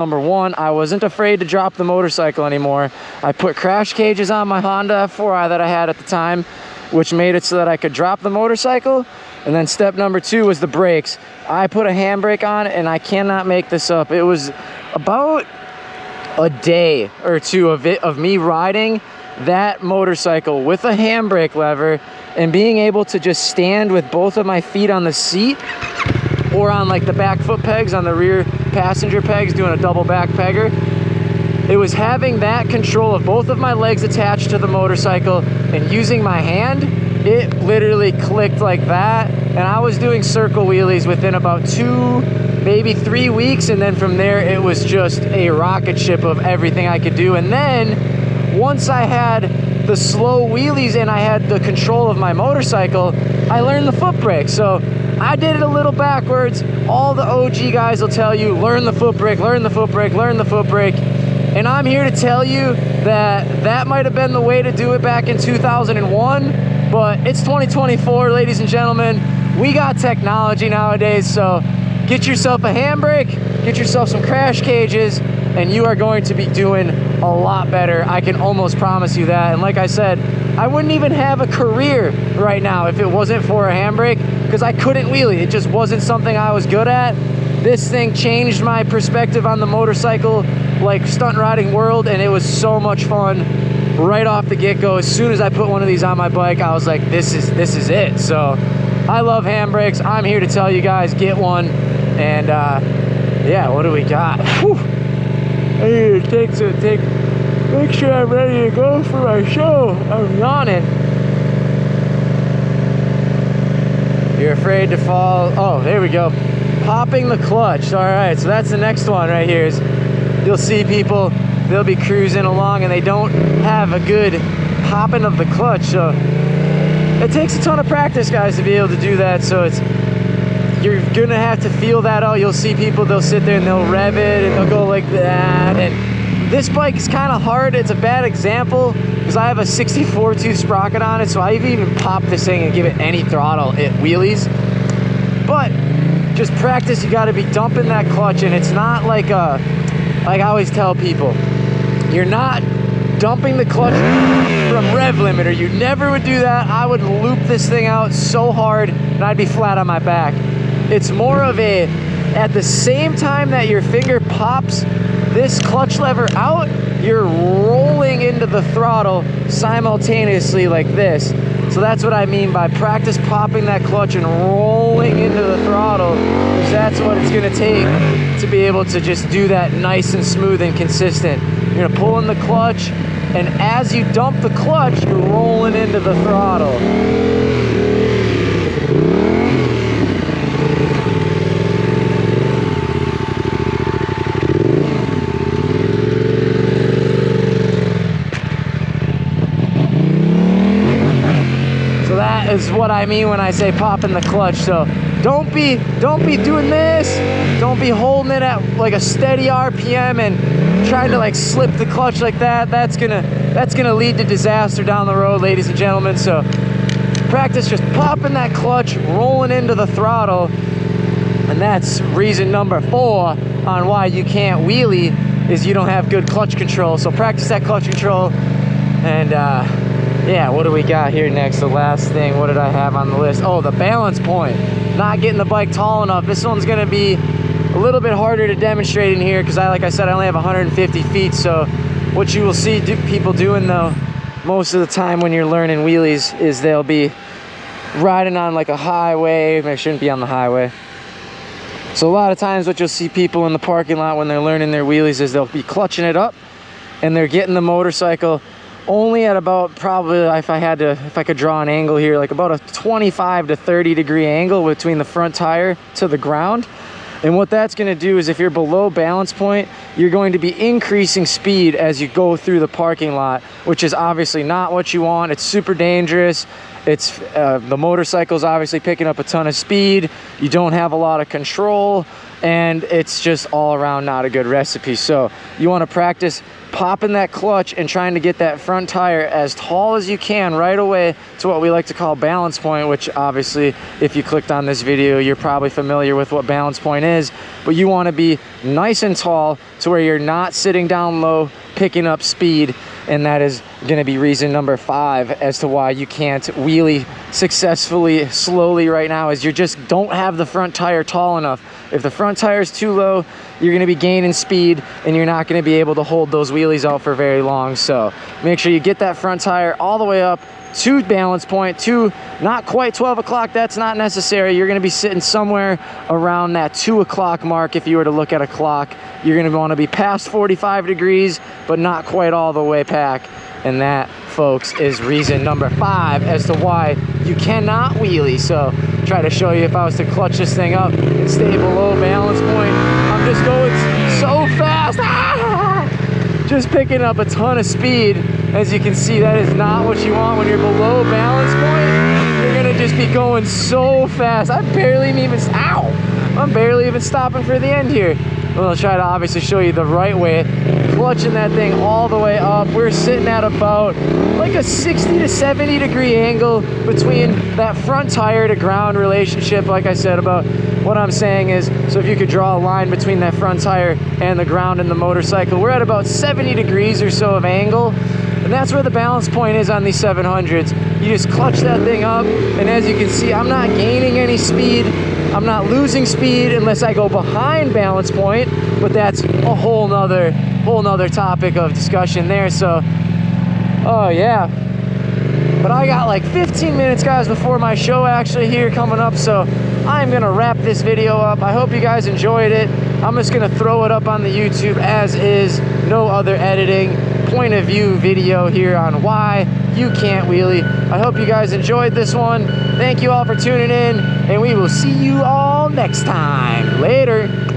Number one, I wasn't afraid to drop the motorcycle anymore. I put crash cages on my Honda F4i that I had at the time, which made it so that I could drop the motorcycle. And then step number two was the brakes. I put a handbrake on, and I cannot make this up. It was about a day or two of me riding that motorcycle with a handbrake lever and being able to just stand with both of my feet on the seat or on like the back foot pegs on the rear passenger pegs, doing a double back pegger. It was having that control of both of my legs attached to the motorcycle and using my hand. It literally clicked like that, and I was doing circle wheelies within about 2, maybe 3 weeks, and then from there it was just a rocket ship of everything I could do. And then once I had the slow wheelies and I had the control of my motorcycle, I learned the foot brake. So I did it a little backwards. All the OG guys will tell you, learn the foot brake, learn the foot brake, learn the foot brake. And I'm here to tell you that that might have been the way to do it back in 2001, but it's 2024, ladies and gentlemen. We got technology nowadays, so get yourself a handbrake, get yourself some crash cages, and you are going to be doing a lot better. I can almost promise you that. And like I said, I wouldn't even have a career right now if it wasn't for a handbrake, because I couldn't wheelie. It just wasn't something I was good at. This thing changed my perspective on the motorcycle, like stunt riding world, and it was so much fun right off the get-go. As soon as I put one of these on my bike, I was like, this is it. So I love handbrakes. I'm here to tell you guys, get one. And yeah, what do we got? Whew. I need to make sure I'm ready to go for my show. I'm yawning. You're afraid to fall. Oh, there we go. Popping the clutch. All right, so that's the next one right here. Is you'll see people, they'll be cruising along and they don't have a good popping of the clutch. So it takes a ton of practice, guys, to be able to do that. So you're gonna have to feel that out. You'll see people, they'll sit there and they'll rev it and they'll go like that. And this bike is kind of hard. It's a bad example because I have a 64 tooth sprocket on it, so I even pop this thing and give it any throttle, it wheelies. But just practice, you got to be dumping that clutch. And it's not like I always tell people, you're not dumping the clutch from rev limiter. You never would do that. I would loop this thing out so hard and I'd be flat on my back. It's more of a, at the same time that your finger pops this clutch lever out, you're rolling into the throttle simultaneously like this. So that's what I mean by practice popping that clutch and rolling into the throttle, because that's what it's gonna take to be able to just do that nice and smooth and consistent. You're gonna pull in the clutch, and as you dump the clutch, you're rolling into the throttle. Is what I mean when I say popping the clutch. So don't be doing this. Don't be holding it at like a steady RPM and trying to like slip the clutch like that. That's gonna lead to disaster down the road, ladies and gentlemen. So practice just popping that clutch, rolling into the throttle. And that's reason number 4 on why you can't wheelie, is you don't have good clutch control. So practice that clutch control. And yeah, what do we got here next? The last thing, what did I have on the list? Oh, the balance point. Not getting the bike tall enough. This one's gonna be a little bit harder to demonstrate in here because like I said, I only have 150 feet. So what you will see people doing though, most of the time when you're learning wheelies, is they'll be riding on like a highway. They shouldn't be on the highway. So a lot of times what you'll see people in the parking lot when they're learning their wheelies is they'll be clutching it up and they're getting the motorcycle only at about, probably, if I could draw an angle here, like about a 25 to 30 degree angle between the front tire to the ground. And what that's going to do is, if you're below balance point, you're going to be increasing speed as you go through the parking lot, which is obviously not what you want. It's super dangerous. It's the motorcycle's obviously picking up a ton of speed. You don't have a lot of control, and it's just all around not a good recipe. So you want to practice popping that clutch and trying to get that front tire as tall as you can right away to what we like to call balance point, which obviously if you clicked on this video, you're probably familiar with what balance point is. But you want to be nice and tall to where you're not sitting down low, picking up speed. And that is going to be reason number 5 as to why you can't wheelie successfully slowly right now, is you just don't have the front tire tall enough. If the front tire is too low, you're going to be gaining speed and you're not going to be able to hold those wheelies out for very long. So make sure you get that front tire all the way up to balance point, to not quite 12 o'clock. That's not necessary. You're going to be sitting somewhere around that 2 o'clock mark. If you were to look at a clock, you're going to want to be past 45 degrees, but not quite all the way back. And that, folks, is reason number 5 as to why you cannot wheelie. So try to show you, if I was to clutch this thing up and stay below balance point, I'm just going so fast. Just picking up a ton of speed. As you can see, that is not what you want when you're below balance point. You're gonna just be going so fast. I'm barely even stopping for the end here. I'll try to obviously show you the right way. Clutching that thing all the way up. We're sitting at about like a 60 to 70 degree angle between that front tire to ground relationship. Like I said, about what I'm saying is, so if you could draw a line between that front tire and the ground in the motorcycle, we're at about 70 degrees or so of angle. And that's where the balance point is on these 700s. You just clutch that thing up, and as you can see, I'm not gaining any speed. I'm not losing speed unless I go behind balance point, but that's a whole nother topic of discussion there. So, oh yeah. But I got like 15 minutes, guys, before my show actually here coming up, so I'm gonna wrap this video up. I hope you guys enjoyed it. I'm just gonna throw it up on the YouTube as is, no other editing, point of view video here on why you can't wheelie. I hope you guys enjoyed this one. Thank you all for tuning in, and we will see you all next time. Later.